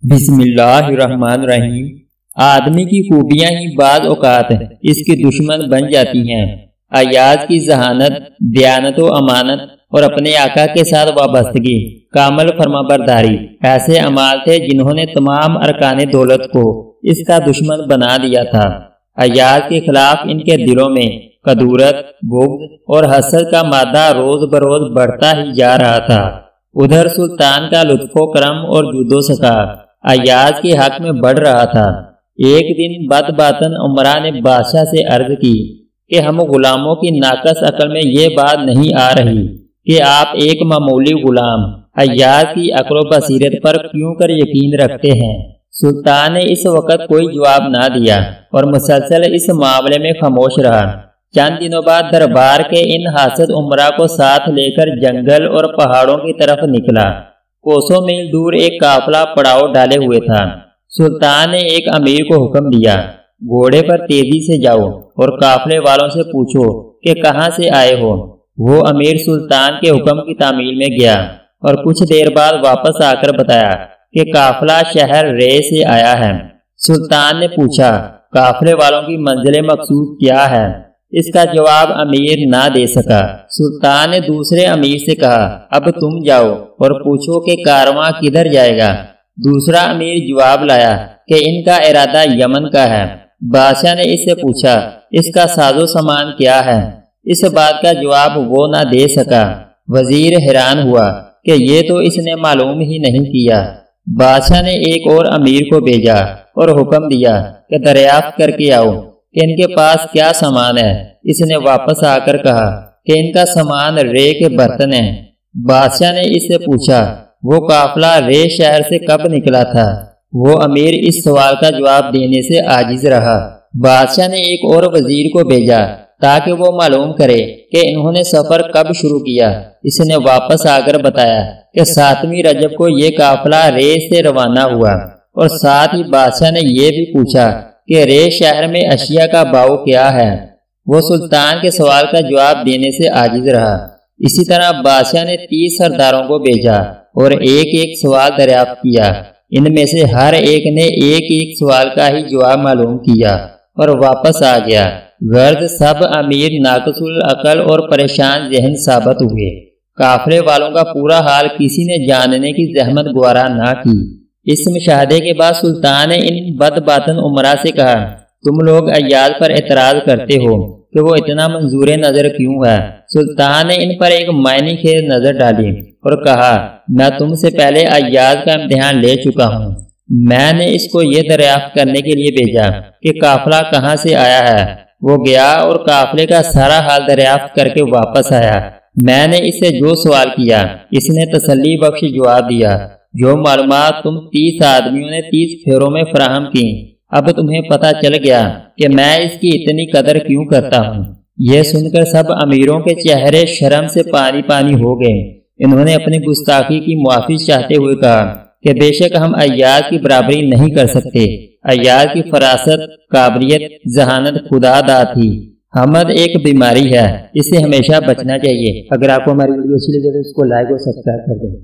بسم اللہ الرحمن الرحیم۔ آدمی کی خوبیاں ہی بعض اوقات اس کی دشمن بن جاتی ہیں۔ ایاز کی ذہانت، دیانت و امانت اور اپنے آقا کے ساتھ وابستگی، کامل فرمانبرداری ایسے اعمال تھے جنہوں نے تمام ارکان دولت کو اس کا دشمن بنا دیا تھا۔ ایاز کے خلاف ان کے دلوں میں کدورت، بغض اور حسد کا مادہ روز بروز بڑھتا ہی جا رہا تھا۔ ادھر سلطان کا لطف و کرم اور جود و سخا ایاز کے حق میں بڑھ رہا تھا۔ ایک دن بد باطن عمرہ نے بادشاہ سے عرض کی کہ ہم غلاموں کی ناقص عقل میں یہ بات نہیں آ رہی کہ آپ ایک معمولی غلام ایاز کی عقل و بصیرت پر کیوں کر یقین رکھتے ہیں۔ سلطان نے اس وقت کوئی جواب نہ دیا اور مسلسل اس معاملے میں خاموش رہا۔ چند دنوں بعد دربار کے ان حاسد عمرہ کو ساتھ لے کر جنگل اور پہاڑوں کی طرف نکلا۔ کوسوں میل دور ایک قافلہ پڑاؤ ڈالے ہوئے تھا۔ سلطان نے ایک امیر کو حکم دیا، گھوڑے پر تیزی سے جاؤ اور قافلے والوں سے پوچھو کہ کہاں سے آئے ہو۔ وہ امیر سلطان کے حکم کی تعمیل میں گیا اور کچھ دیر بعد واپس آ کر بتایا کہ قافلہ شہر رے سے آیا ہے۔ سلطان نے پوچھا، قافلے والوں کی منزل مقصود کیا ہے؟ اس کا جواب امیر نہ دے سکا۔ سلطان نے دوسرے امیر سے کہا، اب تم جاؤ اور پوچھو کہ کارواں کدھر جائے گا۔ دوسرا امیر جواب لایا کہ ان کا ارادہ یمن کا ہے۔ بادشاہ نے اس سے پوچھا، اس کا ساز و سامان کیا ہے؟ اس بات کا جواب وہ نہ دے سکا۔ وزیر حیران ہوا کہ یہ تو اس نے معلوم ہی نہیں کیا۔ بادشاہ نے ایک اور امیر کو بھیجا اور حکم دیا کہ دریافت کر کے آؤ کہ ان کے پاس کیا سامان ہے۔ اس نے واپس آ کر کہا کہ ان کا سامان رے کے برتن ہیں۔ بادشاہ نے اس سے پوچھا، وہ قافلہ رے شہر سے کب نکلا تھا؟ وہ امیر اس سوال کا جواب دینے سے عاجز رہا۔ بادشاہ نے ایک اور وزیر کو بھیجا تاکہ وہ معلوم کرے کہ انہوں نے سفر کب شروع کیا۔ اس نے واپس آ کر بتایا کہ 7ویں رجب کو یہ قافلہ رے سے روانہ ہوا، اور ساتھ ہی بادشاہ نے یہ بھی پوچھا کہ رے شہر میں اشیاء کا بھاؤ کیا ہے۔ وہ سلطان کے سوال کا جواب دینے سے عاجز رہا۔ اسی طرح بادشاہ نے 30 سرداروں کو بھیجا اور ایک ایک سوال دریافت کیا۔ ان میں سے ہر ایک نے ایک ایک سوال کا ہی جواب معلوم کیا اور واپس آ گیا۔ غرض سب امیر ناقص العقل اور پریشان ذہن ثابت ہوئے۔ قافلے والوں کا پورا حال کسی نے جاننے کی زحمت گوارا نہ کی۔ اس مشاہدے کے بعد سلطان نے ان بد باطن عمرہ سے کہا، تم لوگ ایاز پر اعتراض کرتے ہو کہ وہ اتنا منظور نظر کیوں ہے؟ سلطان نے ان پر ایک معنی خیز نظر ڈالی اور کہا، میں تم سے پہلے ایاز کا امتحان لے چکا ہوں۔ میں نے اس کو یہ دریافت کرنے کے لیے بھیجا کہ قافلہ کہاں سے آیا ہے۔ وہ گیا اور قافلے کا سارا حال دریافت کر کے واپس آیا۔ میں نے اس سے جو سوال کیا اس نے تسلی بخش جواب دیا۔ جو معلومات تم 30 آدمیوں نے 30 پھیروں میں فراہم کی، اب تمہیں پتہ چل گیا کہ میں اس کی اتنی قدر کیوں کرتا ہوں۔ یہ سن کر سب امیروں کے چہرے شرم سے پانی پانی ہو گئے۔ انہوں نے اپنی گستاخی کی معافی چاہتے ہوئے کہا کہ بے شک ہم ایاز کی برابری نہیں کر سکتے۔ ایاز کی فراست، قابلیت، ذہانت خدا داد تھی۔ حمد ایک بیماری ہے، اس سے ہمیشہ بچنا چاہیے۔ اگر آپ کو ہماری ویڈیو اچھی لگے تو اس کو لائک اور سبسکرائب کر دیں۔